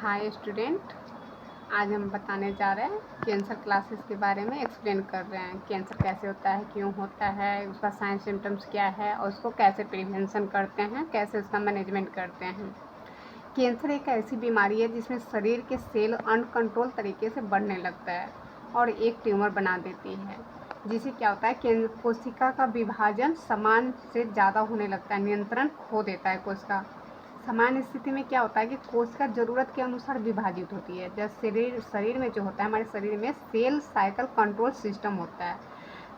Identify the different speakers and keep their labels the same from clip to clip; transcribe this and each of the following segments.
Speaker 1: Hi student, आज हम बताने जा रहे हैं कैंसर क्लासेस के बारे में एक्सप्लेन कर रहे हैं। कैंसर कैसे होता है, क्यों होता है, उसका साइन सिम्टम्स क्या है और उसको कैसे प्रिवेंशन करते हैं, कैसे उसका मैनेजमेंट करते हैं। कैंसर एक ऐसी बीमारी है जिसमें शरीर के सेल अनकंट्रोल तरीके से बढ़ने लगता है और एक ट्यूमर बना देती है, जिससे क्या होता है कोशिका का विभाजन समान से ज़्यादा होने लगता है, नियंत्रण खो देता है कोशिका। सामान्य स्थिति में क्या होता है कि कोशिका ज़रूरत के अनुसार विभाजित होती है। जब शरीर में जो होता है, हमारे शरीर में सेल साइकिल कंट्रोल सिस्टम होता है।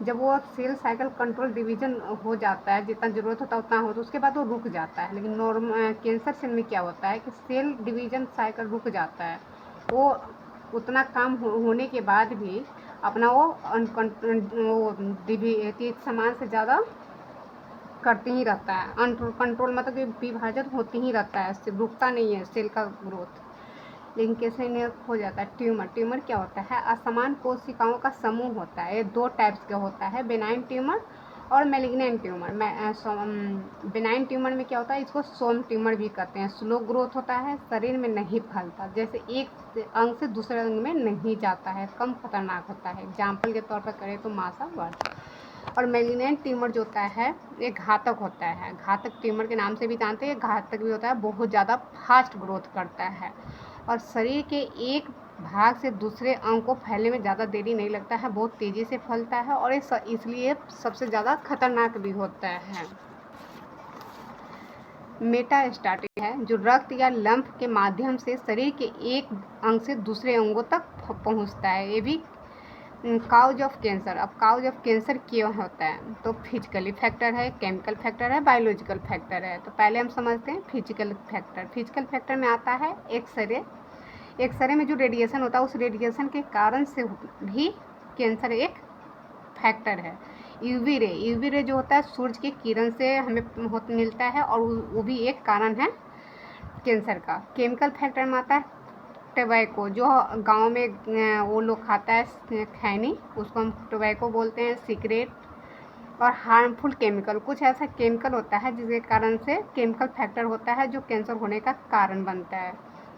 Speaker 1: जब वो सेल साइकिल कंट्रोल डिवीजन हो जाता है, जितना ज़रूरत होता है उतना हो, तो उसके बाद वो रुक जाता है। लेकिन कैंसर सेल में क्या होता है कि सेल डिवीजन साइकिल रुक जाता है। वो उतना काम होने के बाद भी अपना वो समान से ज़्यादा करते ही रहता है। कंट्रोल मतलब कि विभाजन होते ही रहता है, सिर्फ रुकता नहीं है सेल का ग्रोथ। लेकिन कैसे नहीं हो जाता है। ट्यूमर क्या होता है? असमान कोशिकाओं का समूह होता है। ये दो टाइप्स का होता है, बेनाइन ट्यूमर और मेलिग्नेंट ट्यूमर। बेनाइन ट्यूमर में क्या होता है, इसको सोम ट्यूमर भी कहते हैं। स्लो ग्रोथ होता है, शरीर में नहीं फैलता, जैसे एक अंग से दूसरे अंग में नहीं जाता है, कम खतरनाक होता है। एग्जाम्पल के तौर पर करें तो मासा वर्ड। और मेलिग्नेंट ट्यूमर जो होता है ये घातक होता है। घातक ट्यूमर के नाम से भी जानते हैं, घातक भी होता है, बहुत ज़्यादा फास्ट ग्रोथ करता है और शरीर के एक भाग से दूसरे अंग को फैलने में ज़्यादा देरी नहीं लगता है, बहुत तेज़ी से फैलता है और इसलिए सबसे ज़्यादा खतरनाक भी होता है। मेटास्टैटिक है, जो रक्त या लंफ के माध्यम से शरीर के एक अंग से दूसरे अंगों तक पहुंचता है। ये भी काउज ऑफ कैंसर। अब काउज ऑफ कैंसर क्यों होता है? तो फिजिकली फैक्टर है, केमिकल फैक्टर है, बायोलॉजिकल फैक्टर है। तो पहले हम समझते हैं फिजिकल फैक्टर। फिजिकल फैक्टर में आता है एक्सरे में जो रेडिएशन होता है, उस रेडिएशन के कारण से भी कैंसर एक फैक्टर है। यूवी रे जो होता है सूरज की किरण से हमें मिलता है और वो भी एक कारण है कैंसर का। केमिकल फैक्टर में आता है टोबैको, जो गांव में वो लोग खाता है खैनी, उसको हम टोबैको बोलते हैं। सिगरेट और हार्मफुल केमिकल, कुछ ऐसा केमिकल होता है जिसके कारण से केमिकल फैक्टर होता है जो कैंसर होने का कारण बनता है।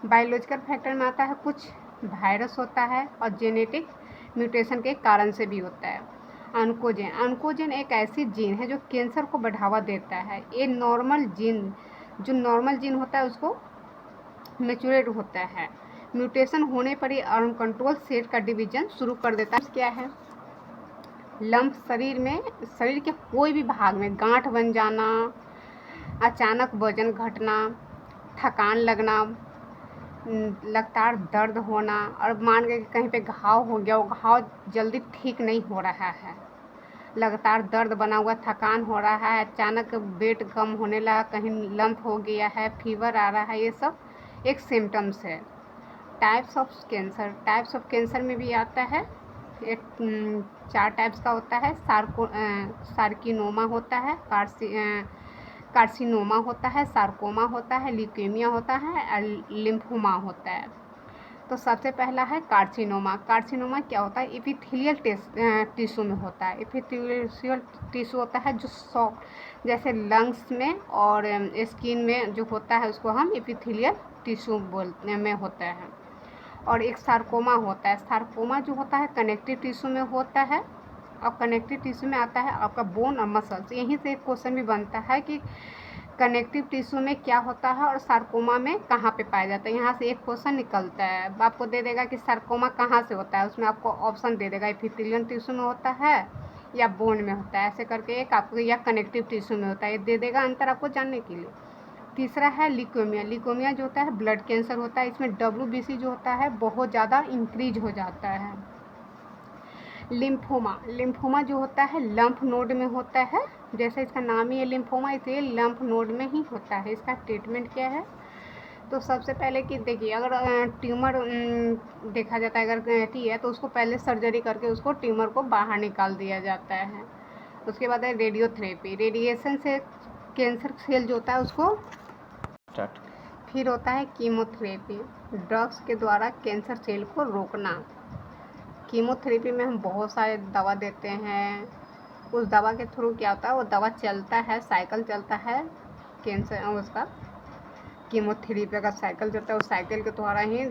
Speaker 1: बायोलॉजिकल फैक्टर में आता है कुछ वायरस होता है और जेनेटिक म्यूटेशन के कारण से भी होता है। ऑन्कोजेन एक ऐसी जीन है जो कैंसर को बढ़ावा देता है। ये नॉर्मल जीन होता है उसको मैच्योरेट होता है। म्यूटेशन होने पर ही अनकंट्रोल सेल का डिवीजन शुरू कर देता है। क्या है? लंप शरीर के कोई भी भाग में गांठ बन जाना, अचानक वजन घटना, थकान लगना, लगातार दर्द होना, और मान के कहीं पे घाव हो गया, वो घाव जल्दी ठीक नहीं हो रहा है, लगातार दर्द बना हुआ, थकान हो रहा है, अचानक वेट कम होने लगा, कहीं लंप हो गया है, फीवर आ रहा है, ये सब एक सिम्टम्स है। टाइप्स ऑफ कैंसर में भी आता है। एक 4 टाइप्स का होता है। सार्किनोमा होता है, कार्सिनोमा होता है, सार्कोमा होता है, ल्यूकेमिया होता है और लिम्फोमा होता है। तो सबसे पहला है कार्सिनोमा। कार्सिनोमा क्या होता है? एपिथेलियल टिश्यू में होता है। एपिथेलियल टिश्यू होता है जो सॉफ्ट, जैसे लंग्स में और स्किन में जो होता है उसको हम एपिथेलियल टिश्यू बोलते में होता है। और एक सार्कोमा होता है। सार्कोमा जो होता है कनेक्टिव टिश्यू में होता है। और कनेक्टिव टिश्यू में आता है आपका बोन और मसल्स। यहीं से एक क्वेश्चन भी बनता है कि कनेक्टिव टिश्यू में क्या होता है और सार्कोमा में कहाँ पे पाया जाता है। यहाँ से एक क्वेश्चन निकलता है, आपको दे देगा कि सार्कोमा कहाँ से होता है, उसमें आपको ऑप्शन दे देगा एपिथेलियल टिश्यू में होता है या बोन में होता है, ऐसे करके एक आपको, या कनेक्टिव टिश्यू में होता है, ये दे देगा अंतर आपको जानने के लिए। तीसरा है ल्यूकेमिया जो होता है ब्लड कैंसर होता है। इसमें WBC जो होता है बहुत ज़्यादा इंक्रीज हो जाता है। लिम्फोमा जो होता है लंफ नोड में होता है, जैसे इसका नाम ही है लिम्फोमा, इसलिए लंफ नोड में ही होता है। इसका ट्रीटमेंट क्या है? तो सबसे पहले कि देखिए, अगर ट्यूमर देखा जाता है, अगर रहती है तो उसको पहले सर्जरी करके उसको ट्यूमर को बाहर निकाल दिया जाता है। उसके बाद है रेडियोथेरेपी। रेडिएशन से कैंसर सेल जो होता है उसको स्टार्ट। फिर होता है कीमोथेरेपी, ड्रग्स के द्वारा कैंसर सेल को रोकना। कीमोथेरेपी में हम बहुत सारे दवा देते हैं। उस दवा के थ्रू क्या होता है, वो दवा चलता है, साइकिल चलता है कैंसर उसका कीमोथेरेपी का साइकिल जो होता है उस साइकिल के द्वारा ही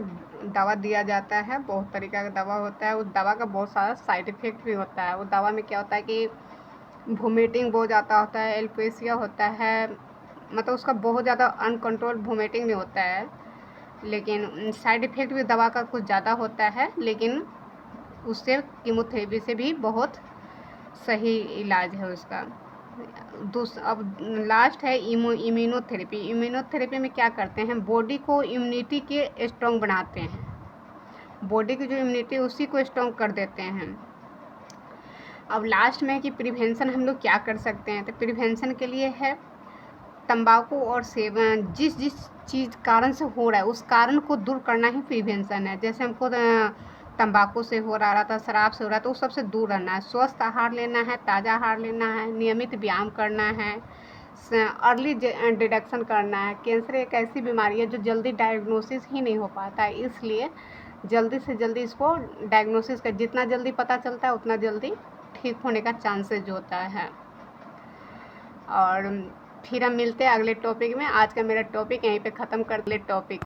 Speaker 1: दवा दिया जाता है। बहुत तरीका का दवा होता है। उस दवा का बहुत सारा साइड इफ़ेक्ट भी होता है। उस दवा में क्या होता है कि वोमिटिंग बहुत ज़्यादा होता है, एल्पेसिया होता है, मतलब उसका बहुत ज़्यादा अनकंट्रोल वोमिटिंग भी होता है। लेकिन साइड इफ़ेक्ट भी दवा का कुछ ज़्यादा होता है, लेकिन उससे कीमोथेरेपी से भी बहुत सही इलाज है उसका। अब लास्ट है इम्यूनोथेरेपी। इम्यूनोथेरेपी में क्या करते हैं, बॉडी को इम्यूनिटी के स्ट्रॉन्ग बनाते हैं। बॉडी की जो इम्यूनिटी उसी को स्ट्रॉन्ग कर देते हैं। अब लास्ट में है कि प्रिवेंशन हम लोग क्या कर सकते हैं। तो प्रिवेंशन के लिए है तंबाकू और सेवन, जिस जिस चीज़ कारण से हो रहा है उस कारण को दूर करना ही प्रिवेंशन है। जैसे हमको तंबाकू से हो रहा था, शराब से हो रहा था, तो उस सबसे दूर रहना है। स्वस्थ आहार लेना है, ताज़ा आहार लेना है, नियमित व्यायाम करना है, अर्ली डिटेक्शन करना है। कैंसर एक ऐसी बीमारी है जो जल्दी डायग्नोसिस ही नहीं हो पाता है, इसलिए जल्दी से जल्दी इसको डायग्नोसिस कर, जितना जल्दी पता चलता है उतना जल्दी ठीक होने का चांसेस होता है। और फिर हम मिलते हैं अगले टॉपिक में। आज का मेरा टॉपिक यहीं पे ख़त्म कर ले टॉपिक।